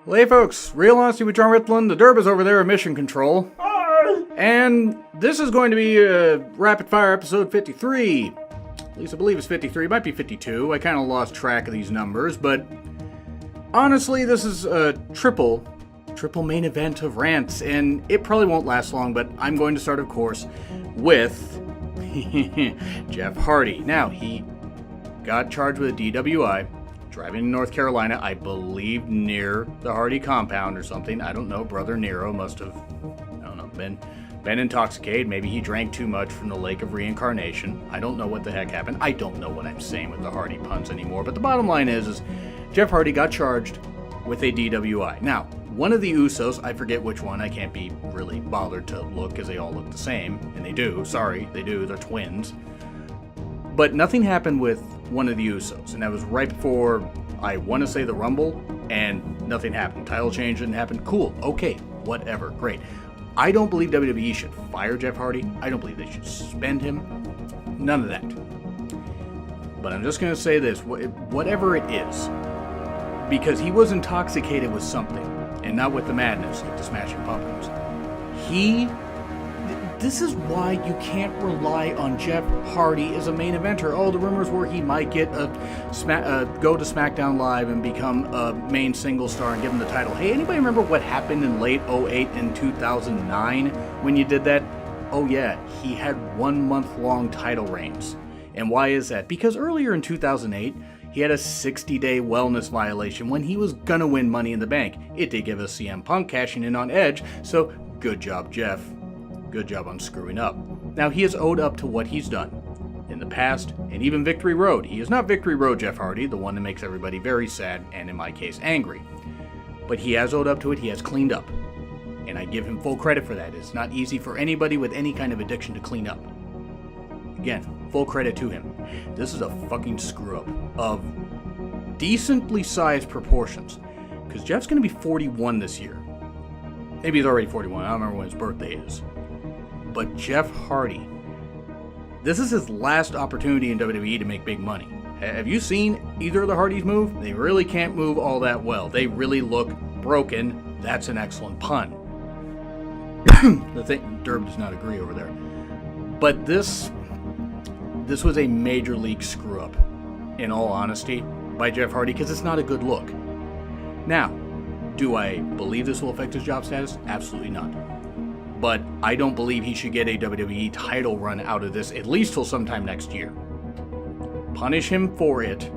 Well, hey folks, Real Honesty with Jonn Ritland. The Derb is over there at Mission Control. And this is going to be Rapid Fire episode 53. At least I believe it's 53. It might be 52. I kind of lost track of these numbers, but honestly, this is a triple main event of rants, and it probably won't last long, but I'm going to start, of course, with Jeff Hardy. Now, he got charged with a DWI, driving in North Carolina, I believe near the Hardy compound or something. I don't know. Brother Nero must have, been intoxicated. Maybe he drank too much from the Lake of Reincarnation. I don't know what the heck happened. I don't know what I'm saying with the Hardy puns anymore. But the bottom line is Jeff Hardy got charged with a DWI. Now, one of the Usos, I forget which one, I can't be really bothered to look because they all look the same. And they do. Sorry, they do. They're twins. But nothing happened with one of the Usos. And that was right before, I want to say, the Rumble. And nothing happened. Title change didn't happen. Cool. Okay. Whatever. Great. I don't believe WWE should fire Jeff Hardy. I don't believe they should suspend him. None of that. But I'm just going to say this. Whatever it is, because he was intoxicated with something, and not with the madness, like the Smashing Pumpkins. This is why you can't rely on Jeff Hardy as a main eventer. Oh, the rumors were he might get go to SmackDown Live and become a main single star and give him the title. Hey, anybody remember what happened in late 08 and 2009 when you did that? Oh yeah, he had 1 month long title reigns. And why is that? Because earlier in 2008, he had a 60-day wellness violation when he was gonna win Money in the Bank. It did give us CM Punk cashing in on Edge, so good job, Jeff. Good job on screwing up. Now, he has owed up to what he's done in the past, and even Victory Road. He is not Victory Road Jeff Hardy, the one that makes everybody very sad, and in my case, angry. But he has owed up to it, he has cleaned up. And I give him full credit for that. It's not easy for anybody with any kind of addiction to clean up. Again, full credit to him. This is a fucking screw-up of decently sized proportions. Because Jeff's going to be 41 this year. Maybe he's already 41, I don't remember when his birthday is. But Jeff Hardy, this is his last opportunity in WWE to make big money. Have you seen either of the Hardys move? They really can't move all that well. They really look broken. That's an excellent pun. Derb does not agree over there. But this was a major league screw up, in all honesty, by Jeff Hardy, because it's not a good look. Now, do I believe this will affect his job status? Absolutely not. But I don't believe he should get a WWE title run out of this, at least till sometime next year. Punish him for it,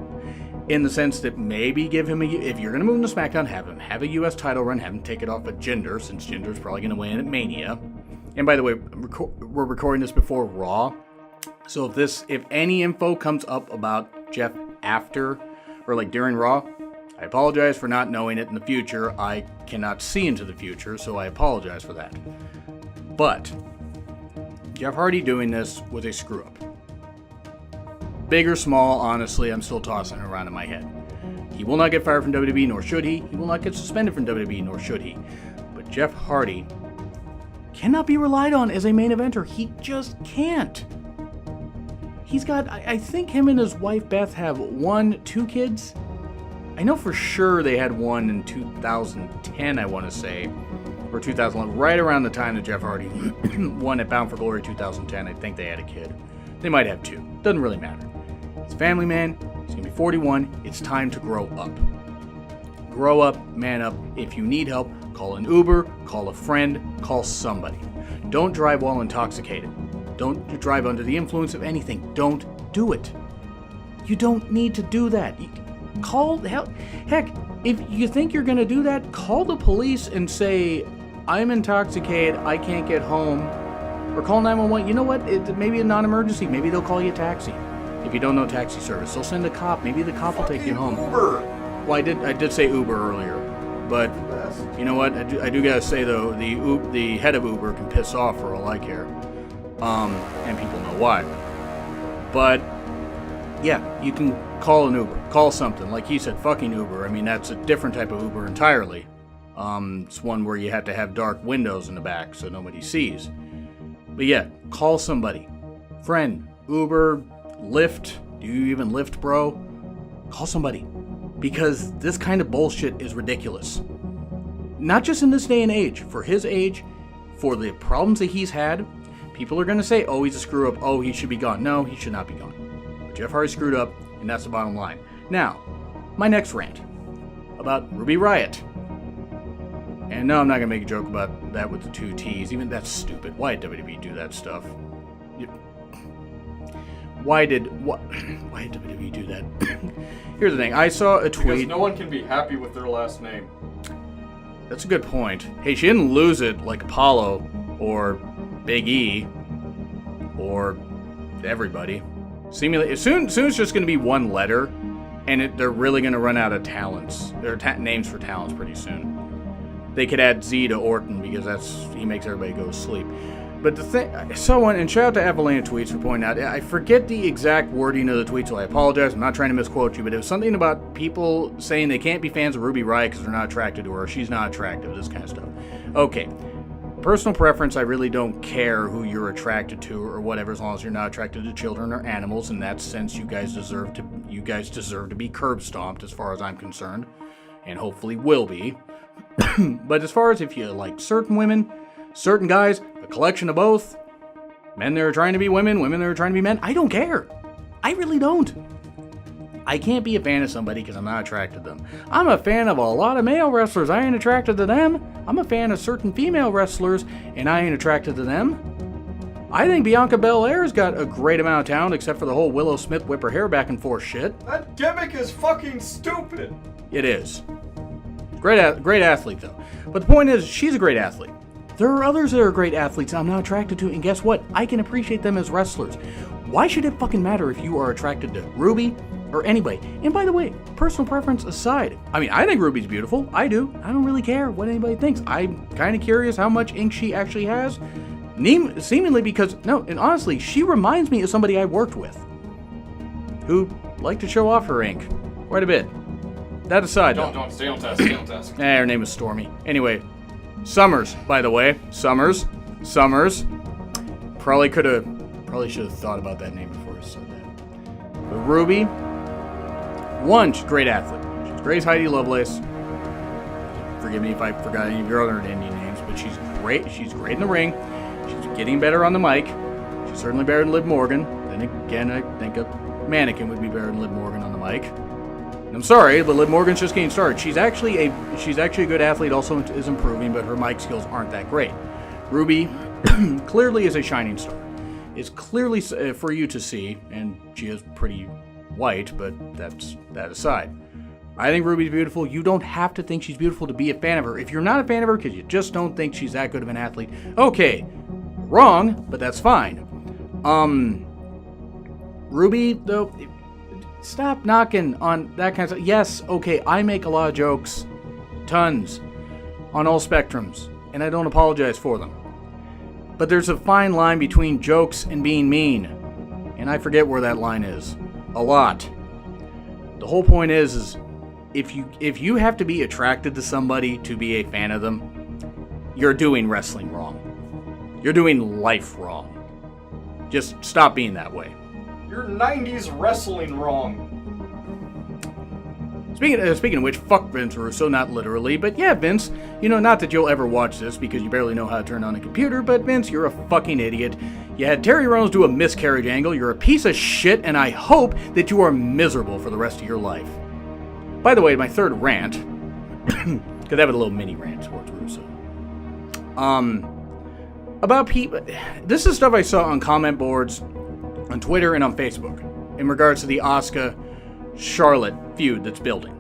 in the sense that maybe give him if you're going to move him to SmackDown, have him have a US title run, have him take it off of Jinder, since Jinder's probably going to win at Mania. And by the way, we're recording this before Raw, so if any info comes up about Jeff after, or like during Raw, I apologize for not knowing it in the future. I cannot see into the future, so I apologize for that. But Jeff Hardy doing this was a screw-up. Big or small, honestly, I'm still tossing it around in my head. He will not get fired from WWE, nor should he. He will not get suspended from WWE, nor should he. But Jeff Hardy cannot be relied on as a main eventer. He just can't. He's got, I think him and his wife Beth have 2 kids. I know for sure they had one in 2010, I want to say, or 2011, right around the time that Jeff Hardy won at Bound for Glory 2010. I think they had a kid. They might have 2. Doesn't really matter. He's a family man. He's going to be 41. It's time to grow up. Grow up, man up. If you need help, call an Uber, call a friend, call somebody. Don't drive while intoxicated. Don't drive under the influence of anything. Don't do it. You don't need to do that. Heck, if you think you're going to do that, call the police and say, I'm intoxicated, I can't get home. Or call 911. You know what? Maybe a non-emergency. Maybe they'll call you a taxi. If you don't know taxi service, they'll send a cop. Maybe the cop will take you home. Uber. Well, I did say Uber earlier. But you know what? I do gotta say, though, the head of Uber can piss off for all I care. And people know why. But yeah, you can call an Uber. Call something. Like he said, fucking Uber. I mean, that's a different type of Uber entirely. It's one where you have to have dark windows in the back so nobody sees. But yeah, call somebody. Friend, Uber, Lyft. Do you even Lyft, bro? Call somebody. Because this kind of bullshit is ridiculous. not just in this day and age, for his age, for the problems that he's had, people are going to say, oh, he's a screw up, oh, he should be gone. No, he should not be gone. Jeff Hardy screwed up, and that's the bottom line. Now, my next rant about Ruby Riott. And no, I'm not going to make a joke about that with the 2 T's. Even that's stupid. Why did WWE do that stuff? Why did WWE do that? Here's the thing. I saw a tweet. Because no one can be happy with their last name. That's a good point. Hey, she didn't lose it like Apollo or Big E or everybody. Seemingly, soon it's just going to be one letter, and they're really going to run out of talents. There are names for talents pretty soon. They could add Z to Orton because he makes everybody go to sleep. But the thing, someone, and shout out to Avalana Tweets for pointing out, I forget the exact wording of the tweet, so I apologize. I'm not trying to misquote you, but it was something about people saying they can't be fans of Ruby Riott because they're not attracted to her, or she's not attractive, this kind of stuff. Okay. Personal preference, I really don't care who you're attracted to or whatever, as long as you're not attracted to children or animals. In that sense, you guys deserve to be curb stomped, as far as I'm concerned, and hopefully will be. But as far as if you like certain women, certain guys, a collection of both, men that are trying to be women, women that are trying to be men, I don't care. I really don't. I can't be a fan of somebody because I'm not attracted to them. I'm a fan of a lot of male wrestlers. I ain't attracted to them. I'm a fan of certain female wrestlers, and I ain't attracted to them. I think Bianca Belair's got a great amount of talent, except for the whole Willow Smith whip her hair back and forth shit. That gimmick is fucking stupid. It is. Great athlete, though. But the point is, she's a great athlete. There are others that are great athletes I'm not attracted to, and guess what? I can appreciate them as wrestlers. Why should it fucking matter if you are attracted to Ruby or anybody? And by the way, personal preference aside, I mean, I think Ruby's beautiful. I do. I don't really care what anybody thinks. I'm kind of curious how much ink she actually has. Seemingly because, no, and honestly, she reminds me of somebody I worked with who liked to show off her ink quite a bit. That aside, Don't stay on task. Stay on task. Her name is Stormy. Anyway, Summers, by the way. Summers. Probably should have thought about that name before I said that. But Ruby, one, she's a great athlete. She's great as Heidi Lovelace. Forgive me if I forgot any of your other Indian names, but she's great. She's great in the ring. She's getting better on the mic. She's certainly better than Liv Morgan. Then again, I think a mannequin would be better than Liv Morgan on the mic. I'm sorry, but Liv Morgan's just getting started. She's actually a good athlete, also is improving, but her mic skills aren't that great. Ruby clearly is a shining star. It's clearly for you to see, and she is pretty white, but that's that aside. I think Ruby's beautiful. You don't have to think she's beautiful to be a fan of her. If you're not a fan of her because you just don't think she's that good of an athlete, okay, wrong, but that's fine. Ruby, though, stop knocking on that kind of stuff. Yes, okay, I make a lot of jokes, tons, on all spectrums, and I don't apologize for them. But there's a fine line between jokes and being mean, and I forget where that line is. A lot. The whole point is if you have to be attracted to somebody to be a fan of them, you're doing wrestling wrong. You're doing life wrong. Just stop being that way. You're 90s wrestling wrong. Speaking of which, fuck Vince Russo, not literally, but yeah, Vince, not that you'll ever watch this because you barely know how to turn on a computer, but Vince, you're a fucking idiot. You had Terry Rollins do a miscarriage angle, you're a piece of shit, and I hope that you are miserable for the rest of your life. By the way, my third rant, because I have a little mini rant towards Russo. About people, this is stuff I saw on comment boards, on Twitter, and on Facebook, in regards to the Asuka Charlotte feud that's building.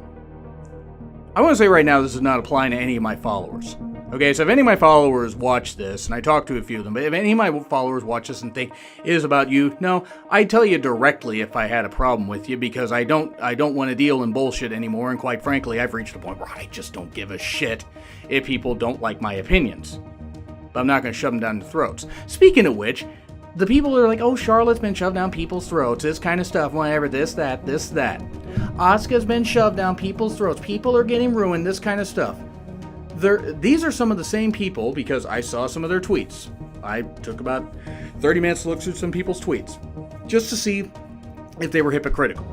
I want to say right now this is not applying to any of my followers. Okay, so if any of my followers watch this, and I talk to a few of them, but if any of my followers watch this and think it is about you, no, I'd tell you directly if I had a problem with you, because I don't want to deal in bullshit anymore, and quite frankly, I've reached a point where I just don't give a shit if people don't like my opinions. But I'm not going to shove them down their throats. Speaking of which, the people are like, oh, Charlotte's been shoved down people's throats, this kind of stuff, whatever, this, that. Asuka's been shoved down people's throats, people are getting ruined, this kind of stuff. These are some of the same people, because I saw some of their tweets. I took about 30 minutes to look through some people's tweets, just to see if they were hypocritical.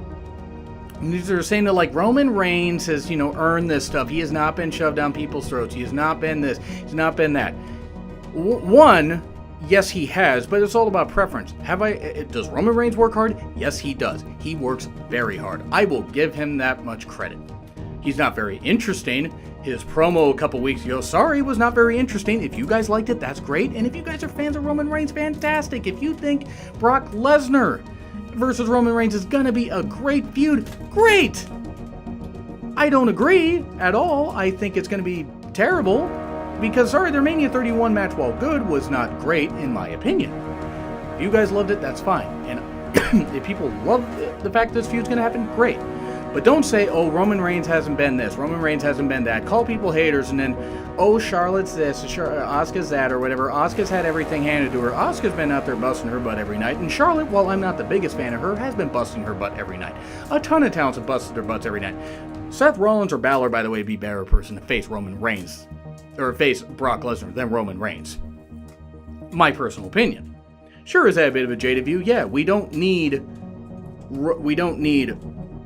They're saying that, like, Roman Reigns has, earned this stuff. He has not been shoved down people's throats. He has not been this. He's not been that. One, yes, he has, but it's all about preference. Does Roman Reigns work hard? Yes, he does. He works very hard. I will give him that much credit. He's not very interesting. His promo a couple weeks ago, sorry, was not very interesting. If you guys liked it, that's great. And if you guys are fans of Roman Reigns, fantastic. If you think Brock Lesnar versus Roman Reigns is gonna be a great feud, great! I don't agree at all. I think it's gonna be terrible. Because, sorry, their Mania 31 match, while good, was not great, in my opinion. If you guys loved it, that's fine. And if people love the fact this feud's gonna happen, great. But don't say, oh, Roman Reigns hasn't been this, Roman Reigns hasn't been that. Call people haters, and then, oh, Charlotte's this, Asuka's that, or whatever. Asuka's had everything handed to her. Asuka's been out there busting her butt every night. And Charlotte, while I'm not the biggest fan of her, has been busting her butt every night. A ton of talents have busted their butts every night. Seth Rollins or Balor, by the way, would be a better person to face Roman Reigns, or face Brock Lesnar than Roman Reigns. My personal opinion. Sure, is that a bit of a jaded view? Yeah, we don't need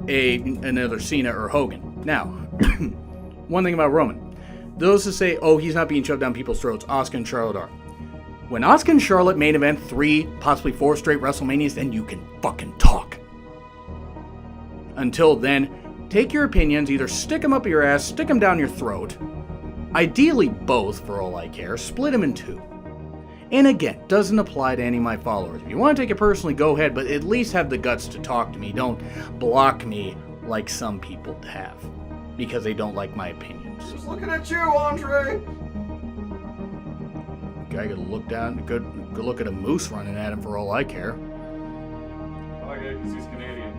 another Cena or Hogan. Now, one thing about Roman. Those who say, oh, he's not being shoved down people's throats, Asuka and Charlotte are. When Asuka and Charlotte main event 3, possibly 4 straight WrestleManias, then you can fucking talk. Until then, take your opinions, either stick them up your ass, stick them down your throat. Ideally both, for all I care. Split them in 2. And again, doesn't apply to any of my followers. If you want to take it personally, go ahead, but at least have the guts to talk to me. Don't block me like some people have, because they don't like my opinions. Just looking at you, Andre! Guy could look down, good look at a moose running at him for all I care. Oh yeah, because he's Canadian.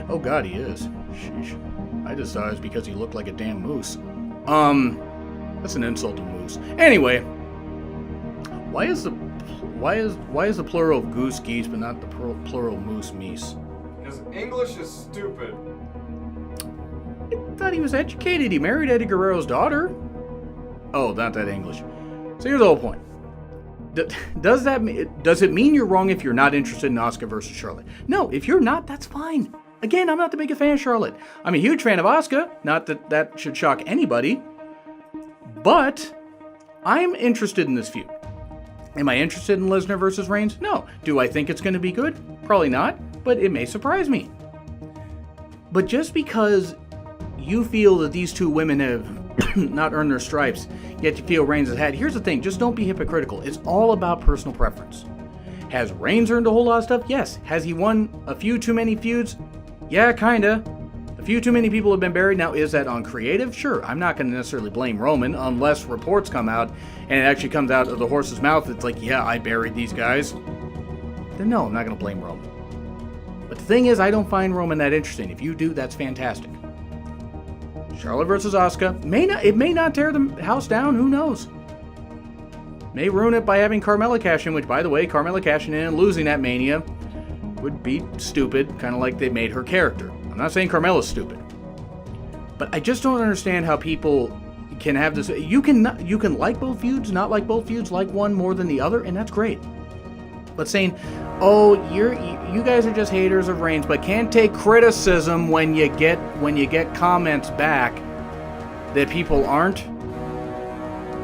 Oh god, he is. Sheesh. I just thought it was because he looked like a damn moose. That's an insult to moose. Anyway, why is the plural of goose geese but not the plural moose meese? Because English is stupid. I thought he was educated. He married Eddie Guerrero's daughter. Oh, not that English. So here's the whole point. Does it mean you're wrong if you're not interested in Asuka versus Charlotte? No, if you're not, that's fine. Again, I'm not the biggest fan of Charlotte. I'm a huge fan of Asuka. Not that that should shock anybody. But I'm interested in this feud. Am I interested in Lesnar versus Reigns? No. Do I think it's going to be good? Probably not, but it may surprise me. But just because you feel that these two women have not earned their stripes, yet you feel Reigns has had, here's the thing, just don't be hypocritical. It's all about personal preference. Has Reigns earned a whole lot of stuff? Yes. Has he won a few too many feuds? Yeah, kinda. A few too many people have been buried. Now, is that on creative? Sure. I'm not going to necessarily blame Roman unless reports come out and it actually comes out of the horse's mouth. It's like, yeah, I buried these guys. Then no, I'm not going to blame Roman. But the thing is, I don't find Roman that interesting. If you do, that's fantastic. Charlotte versus Asuka. It may not tear the house down. Who knows? May ruin it by having Carmella cash in, which, by the way, Carmella cashing in and losing at Mania would be stupid, kind of like they made her character. I'm not saying Carmella's stupid, but I just don't understand how people can have this. You can like both feuds, not like both feuds, like one more than the other, and that's great. But saying, oh, you guys are just haters of Reigns, but can't take criticism when you get comments back that people aren't.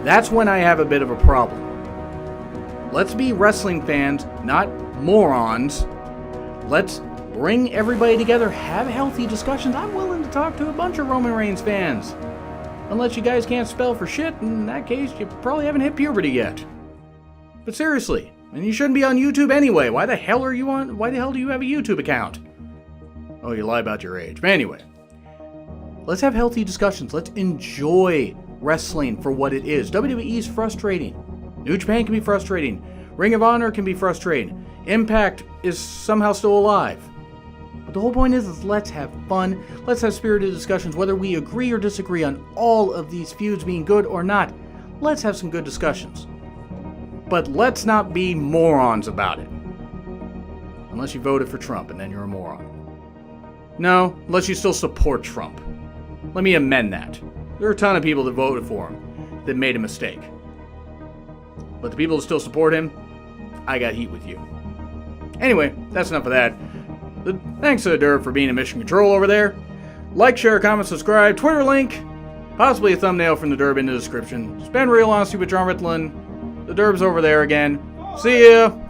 That's when I have a bit of a problem. Let's be wrestling fans, not morons. Let's bring everybody together, have healthy discussions. I'm willing to talk to a bunch of Roman Reigns fans. Unless you guys can't spell for shit, in that case, you probably haven't hit puberty yet. But seriously, and you shouldn't be on YouTube anyway. Why the hell do you have a YouTube account? Oh, you lie about your age. But anyway, let's have healthy discussions. Let's enjoy wrestling for what it is. WWE is frustrating. New Japan can be frustrating. Ring of Honor can be frustrating. Impact is somehow still alive. But the whole point is let's have fun. Let's have spirited discussions, whether we agree or disagree on all of these feuds being good or not. Let's have some good discussions. But let's not be morons about it. Unless you voted for Trump, and then you're a moron. No, unless you still support Trump. Let me amend that. There are a ton of people that voted for him that made a mistake. But the people that still support him, I got heat with you. Anyway, that's enough of that. Thanks to the Derb for being in mission control over there. Like, share, comment, subscribe, Twitter link, possibly a thumbnail from the Derb in the description. Spend real honesty with Jonn Ritland. The Derb's over there again. See ya!